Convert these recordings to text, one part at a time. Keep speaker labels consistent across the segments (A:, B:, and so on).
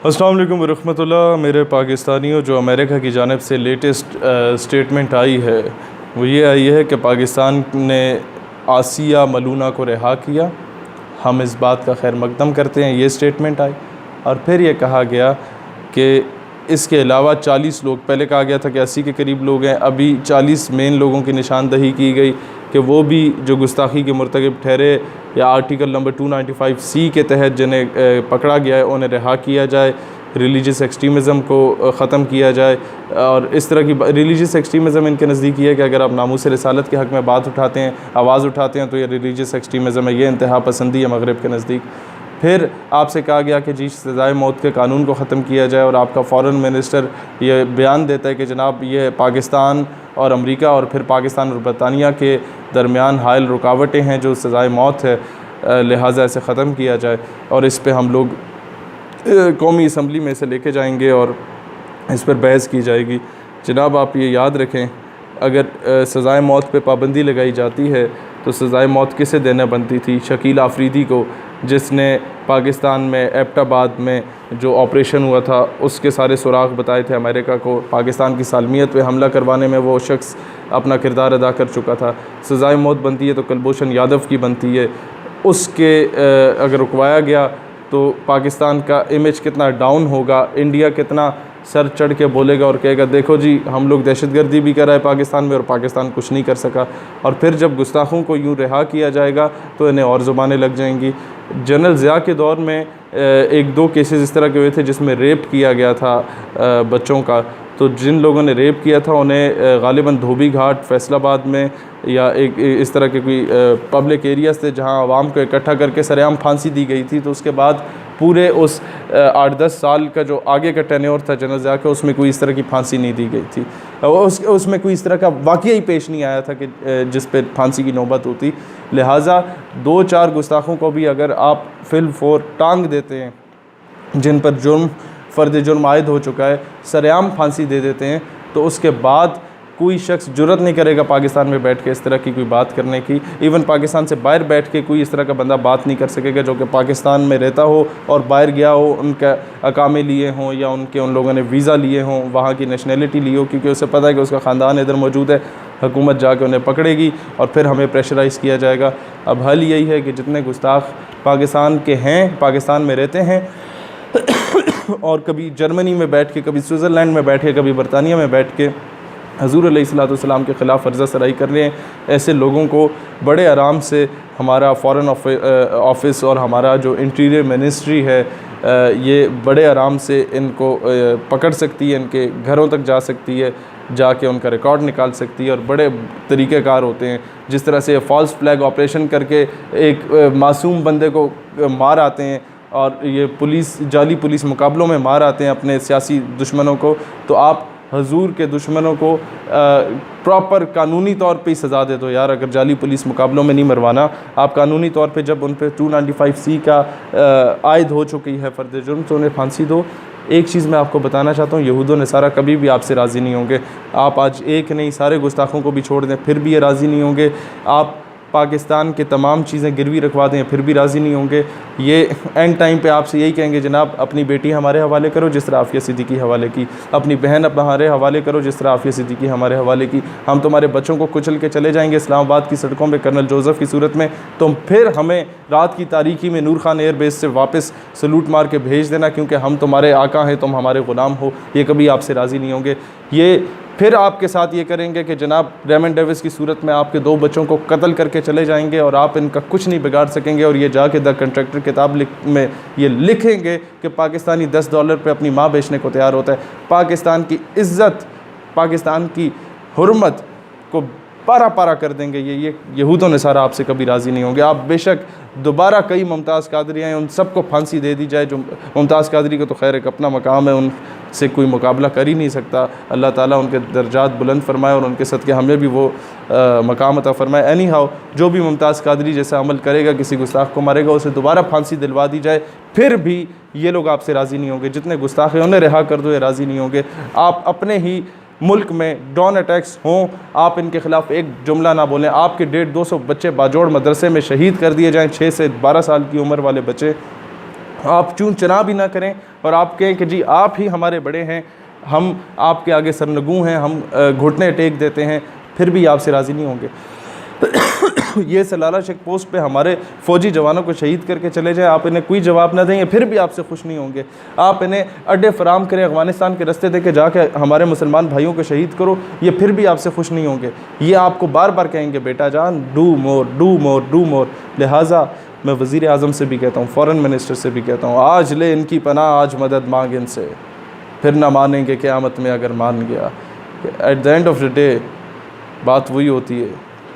A: السلام علیکم ورحمۃ اللہ۔ میرے پاکستانیوں، جو امریکہ کی جانب سے لیٹسٹ سٹیٹمنٹ آئی ہے وہ یہ آئی ہے کہ پاکستان نے آسیہ ملونہ کو رہا کیا۔ ہم اس بات کا خیر مقدم کرتے ہیں، یہ سٹیٹمنٹ آئی۔ اور پھر یہ کہا گیا کہ اس کے علاوہ 40 لوگ، پہلے کہا گیا تھا کہ 80 کے قریب لوگ ہیں، ابھی 40 مین لوگوں کی نشاندہی کی گئی کہ وہ بھی جو گستاخی کے مرتکب ٹھہرے یا آرٹیکل نمبر 295C کے تحت جنہیں پکڑا گیا ہے انہیں رہا کیا جائے، ریلیجس ایکسٹریمزم کو ختم کیا جائے۔ اور اس طرح کی ریلیجس ایکسٹریمزم ان کے نزدیک یہ ہے کہ اگر آپ ناموس رسالت کے حق میں بات اٹھاتے ہیں، آواز اٹھاتے ہیں، تو یہ ریلیجس ایکسٹریمزم ہے، یہ انتہا پسندی ہے مغرب کے نزدیک۔ پھر آپ سے کہا گیا کہ جی سزائے موت کے قانون کو ختم کیا جائے، اور آپ کا فارن منسٹر یہ بیان دیتا ہے کہ جناب یہ پاکستان اور امریکہ اور پھر پاکستان اور برطانیہ کے درمیان حائل رکاوٹیں ہیں جو سزائے موت ہے، لہٰذا اسے ختم کیا جائے، اور اس پہ ہم لوگ قومی اسمبلی میں اسے لے کے جائیں گے اور اس پر بحث کی جائے گی۔ جناب آپ یہ یاد رکھیں، اگر سزائے موت پہ پابندی لگائی جاتی ہے تو سزائے موت کسے دینا بنتی تھی؟ شکیل آفریدی کو، جس نے پاکستان میں ایبٹ آباد میں جو آپریشن ہوا تھا اس کے سارے سراغ بتائے تھے امریکہ کو، پاکستان کی سالمیت پہ حملہ کروانے میں وہ شخص اپنا کردار ادا کر چکا تھا۔ سزائے موت بنتی ہے تو کلبھوشن یادو کی بنتی ہے۔ اس کے اگر رکوایا گیا تو پاکستان کا امیج کتنا ڈاؤن ہوگا، انڈیا کتنا سر چڑھ کے بولے گا اور کہے گا دیکھو جی ہم لوگ دہشت گردی بھی کر رہے ہیں پاکستان میں اور پاکستان کچھ نہیں کر سکا۔ اور پھر جب گستاخوں کو یوں رہا کیا جائے گا تو انہیں اور زبانیں لگ جائیں گی۔ جنرل ضیاء کے دور میں 1-2 کیسز اس طرح کے ہوئے تھے جس میں ریپ کیا گیا تھا بچوں کا، تو جن لوگوں نے ریپ کیا تھا انہیں غالباً دھوبی گھاٹ فیصل آباد میں یا ایک اس طرح کے کوئی پبلک ایریاز تھے جہاں عوام کو اکٹھا کر کے سرعام پھانسی دی گئی تھی۔ تو اس کے بعد پورے اس 8-10 سال کا جو آگے کا ٹینیور تھا جنرل ضیاء کا، اس میں کوئی اس طرح کی پھانسی نہیں دی گئی تھی، اس میں کوئی اس طرح کا واقعہ ہی پیش نہیں آیا تھا کہ جس پہ پھانسی کی نوبت ہوتی۔ لہٰذا 2-4 گستاخوں کو بھی اگر آپ فی الفور ٹانگ دیتے ہیں جن پر فرد جرم عائد ہو چکا ہے، سرعام پھانسی دے دیتے ہیں، تو اس کے بعد کوئی شخص جرت نہیں کرے گا پاکستان میں بیٹھ کے اس طرح کی کوئی بات کرنے کی۔ ایون پاکستان سے باہر بیٹھ کے کوئی اس طرح کا بندہ بات نہیں کر سکے گا جو کہ پاکستان میں رہتا ہو اور باہر گیا ہو، ان کا اقامے لیے ہوں یا ان لوگوں نے ویزا لیے ہوں، وہاں کی نیشنلٹی لی ہو، کیونکہ اسے پتہ ہے کہ اس کا خاندان ادھر موجود ہے، حکومت جا کے انہیں پکڑے گی اور پھر ہمیں پریشرائز کیا جائے گا۔ اب حل یہی ہے کہ جتنے گستاخ پاکستان کے ہیں، پاکستان میں رہتے ہیں اور کبھی جرمنی میں بیٹھ کے، کبھی سوئٹزرلینڈ میں بیٹھ کے، کبھی برطانیہ میں بیٹھ کے حضور علیہ السلام کے خلاف عرضہ سرائی کر رہے ہیں، ایسے لوگوں کو بڑے آرام سے ہمارا فارن آفس اور ہمارا جو انٹیریئر منسٹری ہے یہ بڑے آرام سے ان کو پکڑ سکتی ہے، ان کے گھروں تک جا سکتی ہے، جا کے ان کا ریکارڈ نکال سکتی ہے، اور بڑے طریقہ کار ہوتے ہیں۔ جس طرح سے فالس فلیگ آپریشن کر کے ایک معصوم بندے کو مار آتے ہیں اور یہ جعلی پولیس مقابلوں میں مار آتے ہیں اپنے سیاسی دشمنوں کو، تو آپ حضور کے دشمنوں کو پراپر قانونی طور پہ ہی سزا دے دو یار۔ اگر جعلی پولیس مقابلوں میں نہیں مروانا، آپ قانونی طور پہ جب ان پہ 295C کا عائد ہو چکی ہے فرد جرم تو انہیں پھانسی دو۔ ایک چیز میں آپ کو بتانا چاہتا ہوں، یہود و نصارہ کبھی بھی آپ سے راضی نہیں ہوں گے۔ آپ آج ایک نہیں سارے گستاخوں کو بھی چھوڑ دیں پھر بھی یہ راضی نہیں ہوں گے۔ آپ پاکستان کے تمام چیزیں گروی رکھوا دیں پھر بھی راضی نہیں ہوں گے۔ یہ اینڈ ٹائم پہ آپ سے یہی کہیں گے جناب اپنی بیٹی ہمارے حوالے کرو جس طرح عافیہ صدیقی حوالے کی، اپنی بہن ہمارے حوالے کرو جس طرح عافیہ صدیقی ہمارے حوالے کی، ہم تمہارے بچوں کو کچل کے چلے جائیں گے اسلام آباد کی سڑکوں پہ کرنل جوزف کی صورت میں، تم پھر ہمیں رات کی تاریکی میں نور خان ایئر بیس سے واپس سلوٹ مار کے بھیج دینا کیونکہ ہم تمہارے آقا ہیں، تم ہمارے غلام ہو۔ یہ کبھی آپ سے راضی نہیں ہوں گے۔ یہ پھر آپ کے ساتھ یہ کریں گے کہ جناب ریمنڈ ڈیوس کی صورت میں آپ کے 2 بچوں کو قتل کر کے چلے جائیں گے اور آپ ان کا کچھ نہیں بگاڑ سکیں گے، اور یہ جا کے دا کنٹریکٹر کتاب میں یہ لکھیں گے کہ پاکستانی $10 پہ اپنی ماں بیچنے کو تیار ہوتا ہے۔ پاکستان کی عزت، پاکستان کی حرمت کو پارا کر دیں گے۔ یہ یہود و نصارہ آپ سے کبھی راضی نہیں ہوں گے۔ آپ بے شک دوبارہ کئی ممتاز قادری ہیں ان سب کو پھانسی دے دی جائے، جو ممتاز قادری کو تو خیر ایک اپنا مقام ہے، ان سے کوئی مقابلہ کر ہی نہیں سکتا۔ اللہ تعالیٰ ان کے درجات بلند فرمائے اور ان کے صدقے ہمیں بھی وہ مقام عطا فرمائے۔ اینی ہاؤ جو بھی ممتاز قادری جیسا عمل کرے گا، کسی گستاخ کو مارے گا، اسے دوبارہ پھانسی دلوا دی جائے، پھر بھی یہ لوگ آپ سے راضی نہیں ہوں گے۔ جتنے گستاخ ہیں انہیں رہا کر دو، یہ راضی نہیں ہوں گے۔ آپ اپنے ہی ملک میں ڈرون اٹیکس ہوں، آپ ان کے خلاف ایک جملہ نہ بولیں۔ آپ کے 150-200 بچے باجوڑ مدرسے میں شہید کر دیے جائیں، 6 سے 12 سال کی عمر والے بچے، آپ چون چنا بھی نہ کریں، اور آپ کہیں کہ جی آپ ہی ہمارے بڑے ہیں، ہم آپ کے آگے سرنگوں ہیں، ہم گھٹنے ٹیک دیتے ہیں، پھر بھی آپ سے راضی نہیں ہوں گے۔ یہ سلالہ چیک پوسٹ پہ ہمارے فوجی جوانوں کو شہید کر کے چلے جائیں، آپ انہیں کوئی جواب نہ دیں، یہ پھر بھی آپ سے خوش نہیں ہوں گے۔ آپ انہیں اڈے فراہم کریں، افغانستان کے رستے دے کے جا کے ہمارے مسلمان بھائیوں کو شہید کرو، یہ پھر بھی آپ سے خوش نہیں ہوں گے۔ یہ آپ کو بار بار کہیں گے بیٹا جان do more do more do more. لہٰذا میں وزیر اعظم سے بھی کہتا ہوں، فورن منسٹر سے بھی کہتا ہوں، آج لے ان کی پناہ، آج مدد مانگ ان سے، پھر نہ مانیں گے قیامت میں اگر مان گیا۔ At the end of the day بات وہی ہوتی ہے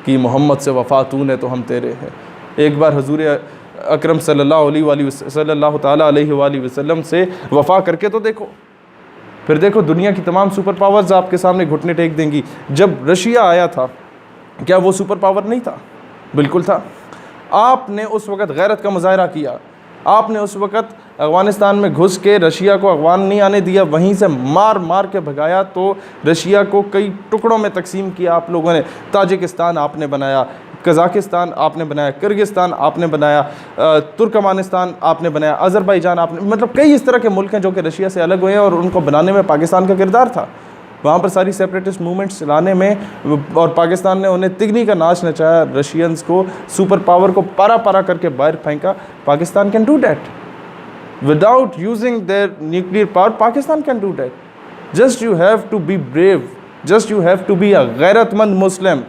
A: کہ محمد سے وفا تو نے تو ہم تیرے ہیں۔ ایک بار حضور اکرم صلی اللہ تعالیٰ علیہ وآلہ وسلم سے وفا کر کے تو دیکھو، پھر دیکھو دنیا کی تمام سپر پاورز آپ کے سامنے گھٹنے ٹیک دیں گی۔ جب رشیا آیا تھا کیا وہ سپر پاور نہیں تھا؟ بالکل تھا۔ آپ نے اس وقت غیرت کا مظاہرہ کیا، آپ نے اس وقت افغانستان میں گھس کے رشیا کو افغان نہیں آنے دیا، وہیں سے مار مار کے بھگایا، تو رشیا کو کئی ٹکڑوں میں تقسیم کیا آپ لوگوں نے۔ تاجکستان آپ نے بنایا، قزاقستان آپ نے بنایا، کرگستان آپ نے بنایا، ترکمانستان آپ نے بنایا، آذربائیجان آپ نے، مطلب کئی اس طرح کے ملک ہیں جو کہ رشیا سے الگ ہوئے ہیں، اور ان کو بنانے میں پاکستان کا کردار تھا۔ وہاں پر ساری سیپریٹسٹ موومنٹس چلانے میں، اور پاکستان نے انہیں تگنی کا ناچ نچایا، رشینز کو سپر پاور کو پارا پارا کر کے باہر پھینکا۔ Pakistan can do that without using their nuclear power. Pakistan can do that, just you have to be brave, just you have to be a غیرت مند مسلم،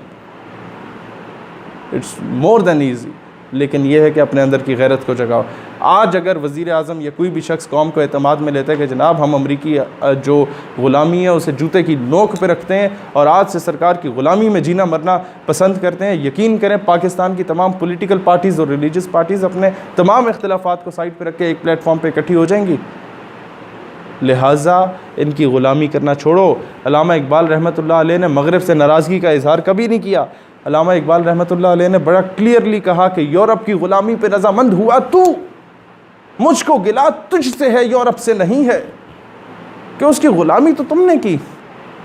A: اٹس مور دین ایزی۔ لیکن یہ ہے کہ اپنے اندر کی غیرت کو جگاؤ۔ آج اگر وزیر اعظم یا کوئی بھی شخص قوم کو اعتماد میں لیتا ہے کہ جناب ہم امریکی جو غلامی ہے اسے جوتے کی نوک پہ رکھتے ہیں اور آج سے سرکار کی غلامی میں جینا مرنا پسند کرتے ہیں، یقین کریں پاکستان کی تمام پولیٹیکل پارٹیز اور ریلیجس پارٹیز اپنے تمام اختلافات کو سائڈ پہ رکھ کے ایک پلیٹ فارم پہ اکٹھی ہو جائیں گی۔ لہٰذا ان کی غلامی کرنا چھوڑو۔ علامہ اقبال رحمۃ اللہ علیہ نے مغرب سے ناراضگی کا اظہار کبھی نہیں کیا۔ علامہ اقبال رحمۃ اللہ علیہ نے بڑا کلیئرلی کہا کہ یورپ کی غلامی پہ رضامند ہوا تو، مجھ کو گلا تجھ سے ہے یورپ سے نہیں ہے، کہ اس کی غلامی تو تم نے کی۔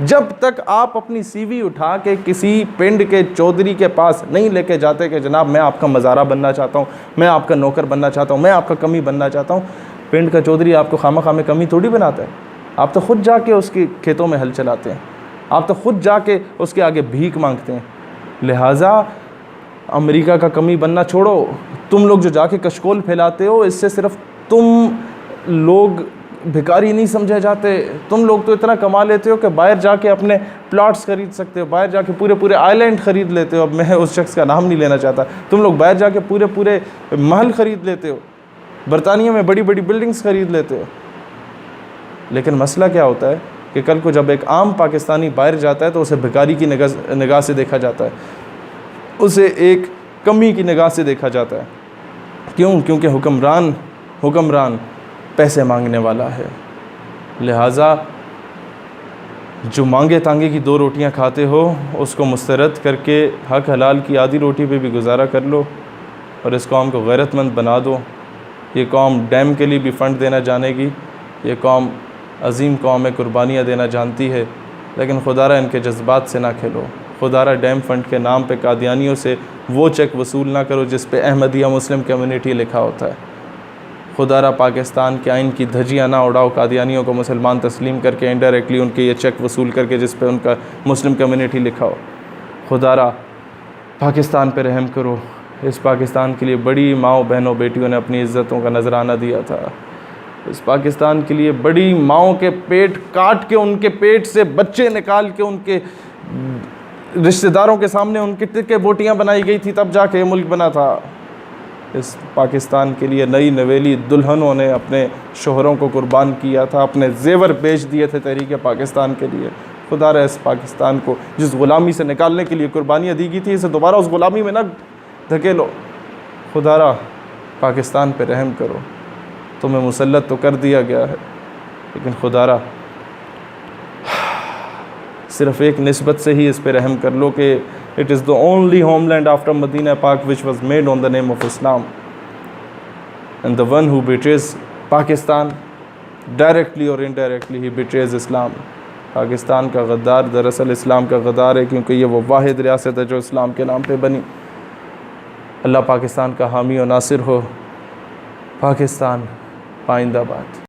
A: جب تک آپ اپنی سی وی اٹھا کے کسی پنڈ کے چودھری کے پاس نہیں لے کے جاتے کہ جناب میں آپ کا مزارہ بننا چاہتا ہوں، میں آپ کا نوکر بننا چاہتا ہوں، میں آپ کا کمی بننا چاہتا ہوں، پنڈ کا چودھری آپ کو خامہ خواہ میں کمی تھوڑی بناتا ہے۔ آپ تو خود جا کے اس کے کھیتوں میں ہل چلاتے ہیں، آپ تو خود جا کے اس کے آگے بھیک مانگتے ہیں۔ لہٰذا امریکہ کا کمی بننا چھوڑو۔ تم لوگ جو جا کے کشکول پھیلاتے ہو، اس سے صرف تم لوگ بھکاری نہیں سمجھے جاتے، تم لوگ تو اتنا کما لیتے ہو کہ باہر جا کے اپنے پلاٹس خرید سکتے ہو، باہر جا کے پورے آئی لینڈ خرید لیتے ہو۔ اب میں اس شخص کا نام نہیں لینا چاہتا، تم لوگ باہر جا کے پورے محل خرید لیتے ہو، برطانیہ میں بڑی بلڈنگز خرید لیتے ہو۔ لیکن مسئلہ کیا ہوتا ہے کہ کل کو جب ایک عام پاکستانی باہر جاتا ہے تو اسے بھکاری کی نگاہ سے دیکھا جاتا ہے، اسے ایک کمی کی نگاہ سے دیکھا جاتا ہے۔ کیوں؟ کیونکہ حکمران پیسے مانگنے والا ہے۔ لہٰذا جو مانگے تانگے کی 2 روٹیاں کھاتے ہو، اس کو مسترد کر کے حق حلال کی آدھی روٹی پہ بھی گزارا کر لو، اور اس قوم کو غیرت مند بنا دو۔ یہ قوم ڈیم کے لیے بھی فنڈ دینا جانے گی، یہ قوم عظیم قوم ہے، قربانیاں دینا جانتی ہے، لیکن خدا را ان کے جذبات سے نہ کھیلو۔ خدا را ڈیم فنڈ کے نام پہ قادیانیوں سے وہ چیک وصول نہ کرو جس پہ احمدیہ مسلم کمیونٹی لکھا ہوتا ہے۔ خدا را پاکستان کے آئین کی دھجیاں نہ اڑاؤ قادیانیوں کو مسلمان تسلیم کر کے انڈائریکٹلی ان کے یہ چیک وصول کر کے جس پہ ان کا مسلم کمیونٹی لکھا ہو۔ خدا را پاکستان پہ رحم کرو۔ اس پاکستان کے لیے بڑی ماؤں بہنوں بیٹیوں نے اپنی عزتوں کا نذرانہ دیا تھا۔ اس پاکستان کے لیے بڑی ماؤں کے پیٹ کاٹ کے، ان کے پیٹ سے بچے نکال کے، ان کے رشتہ داروں کے سامنے ان کی ٹکے بوٹیاں بنائی گئی تھی، تب جا کے یہ ملک بنا تھا۔ اس پاکستان کے لیے نئی نویلی دلہنوں نے اپنے شوہروں کو قربان کیا تھا، اپنے زیور بیچ دیے تھے تحریک پاکستان کے لیے۔ خدا را اس پاکستان کو جس غلامی سے نکالنے کے لیے قربانیاں دی گئی تھی، اسے دوبارہ اس غلامی میں نہ دھکیلو۔ خدا را پاکستان پہ رحم کرو۔ تمہیں مسلط تو کر دیا گیا ہے، لیکن خدا را صرف ایک نسبت سے ہی اس پہ رحم کر لو کہ it is the only homeland after Medina Pak which was made on the name of Islam, and the one who betrays Pakistan directly or indirectly he betrays Islam۔ Pakistan کا غدار دراصل اسلام کا غدار ہے، کیونکہ یہ وہ واحد ریاست ہے جو اسلام کے نام پہ بنی۔ اللہ پاکستان کا حامی و ناصر ہو۔ پاکستان پائندہ باد۔